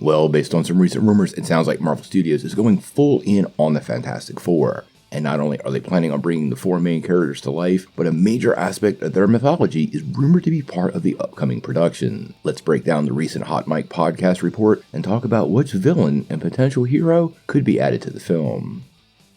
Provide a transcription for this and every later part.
Well, based on some recent rumors, it sounds like Marvel Studios is going full in on the Fantastic Four. And not only are they planning on bringing the four main characters to life, but a major aspect of their mythology is rumored to be part of the upcoming production. Let's break down the recent Hot Mic podcast report and talk about which villain and potential hero could be added to the film.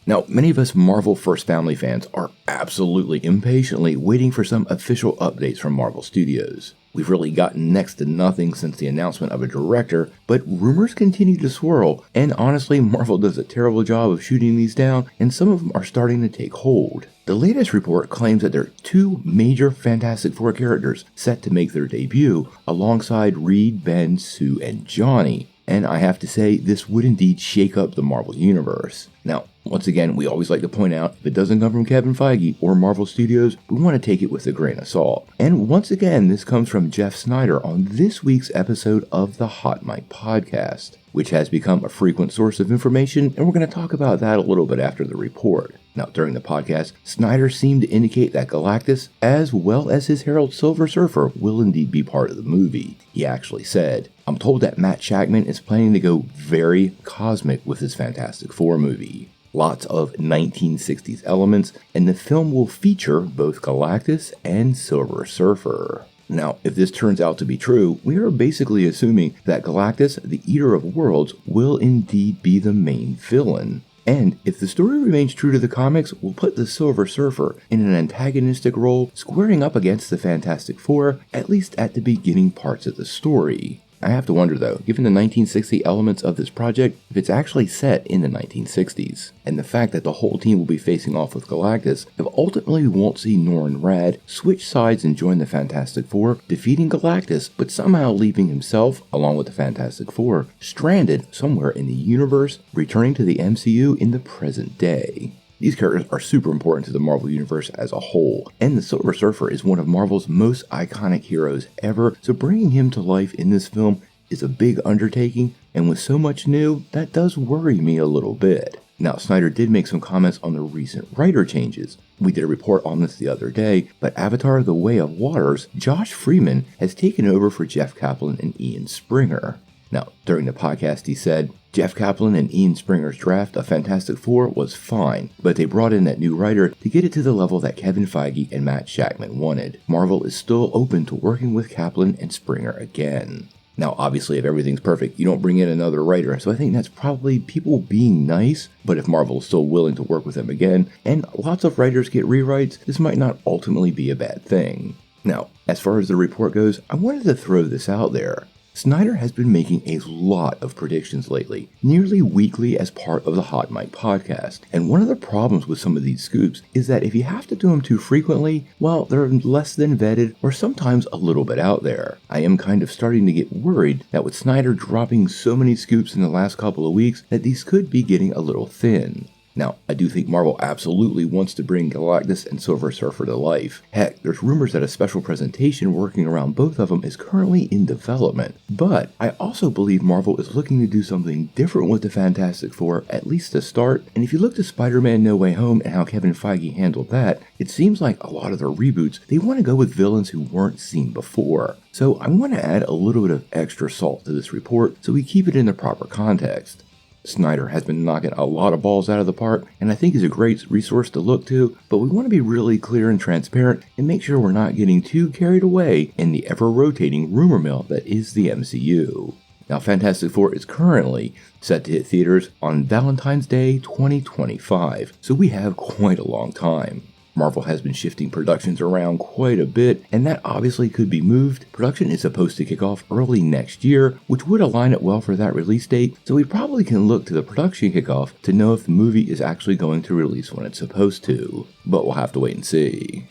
Now, many of us Marvel First Family fans are absolutely impatiently waiting for some official updates from Marvel Studios. We've really gotten next to nothing since the announcement of a director, but rumors continue to swirl, and honestly, Marvel does a terrible job of shooting these down, and some of them are starting to take hold. The latest report claims that there are two major Fantastic Four characters set to make their debut, alongside Reed, Ben, Sue, and Johnny. And I have to say, this would indeed shake up the Marvel Universe. Now, once again, we always like to point out, if it doesn't come from Kevin Feige or Marvel Studios, we want to take it with a grain of salt. And once again, this comes from Jeff Snyder on this week's episode of the Hot Mic podcast, which has become a frequent source of information, and we're going to talk about that a little bit after the report. Now, during the podcast, Snyder seemed to indicate that Galactus, as well as his herald Silver Surfer, will indeed be part of the movie. He actually said, "I'm told that Matt Shakman is planning to go very cosmic with his Fantastic Four movie. Lots of 1960s elements, and the film will feature both Galactus and Silver Surfer." Now, if this turns out to be true, we are basically assuming that Galactus, the Eater of Worlds, will indeed be the main villain. And if the story remains true to the comics, we'll put the Silver Surfer in an antagonistic role, squaring up against the Fantastic Four, at least at the beginning parts of the story. I have to wonder though, given the 1960 elements of this project, if it's actually set in the 1960s. And the fact that the whole team will be facing off with Galactus, if ultimately we won't see Norrin Radd switch sides and join the Fantastic Four, defeating Galactus, but somehow leaving himself, along with the Fantastic Four, stranded somewhere in the universe, returning to the MCU in the present day. These characters are super important to the Marvel Universe as a whole, and the Silver Surfer is one of Marvel's most iconic heroes ever, so bringing him to life in this film is a big undertaking, and with so much new, that does worry me a little bit. Now, Snyder did make some comments on the recent writer changes. We did a report on this the other day, but Avatar: The Way of Water's Josh Freeman has taken over for Jeff Kaplan and Ian Springer. Now, during the podcast, he said, "Jeff Kaplan and Ian Springer's draft of Fantastic Four was fine, but they brought in that new writer to get it to the level that Kevin Feige and Matt Shakman wanted. Marvel is still open to working with Kaplan and Springer again." Now, obviously, if everything's perfect, you don't bring in another writer, so I think that's probably people being nice, but if Marvel is still willing to work with them again, and lots of writers get rewrites, this might not ultimately be a bad thing. Now, as far as the report goes, I wanted to throw this out there. Snyder has been making a lot of predictions lately, nearly weekly as part of the Hot Mic podcast. And one of the problems with some of these scoops is that if you have to do them too frequently, well, they're less than vetted or sometimes a little bit out there. I am kind of starting to get worried that with Snyder dropping so many scoops in the last couple of weeks, that these could be getting a little thin. Now, I do think Marvel absolutely wants to bring Galactus and Silver Surfer to life. Heck, there's rumors that a special presentation working around both of them is currently in development. But I also believe Marvel is looking to do something different with the Fantastic Four, at least to start. And if you look to Spider-Man No Way Home and how Kevin Feige handled that, it seems like a lot of their reboots, they want to go with villains who weren't seen before. So I want to add a little bit of extra salt to this report so we keep it in the proper context. Snyder has been knocking a lot of balls out of the park, and I think he's a great resource to look to, but we want to be really clear and transparent and make sure we're not getting too carried away in the ever-rotating rumor mill that is the MCU. Now, Fantastic Four is currently set to hit theaters on Valentine's Day 2025, so we have quite a long time. Marvel has been shifting productions around quite a bit, and that obviously could be moved. Production is supposed to kick off early next year, which would align it well for that release date, so we probably can look to the production kickoff to know if the movie is actually going to release when it's supposed to. But we'll have to wait and see.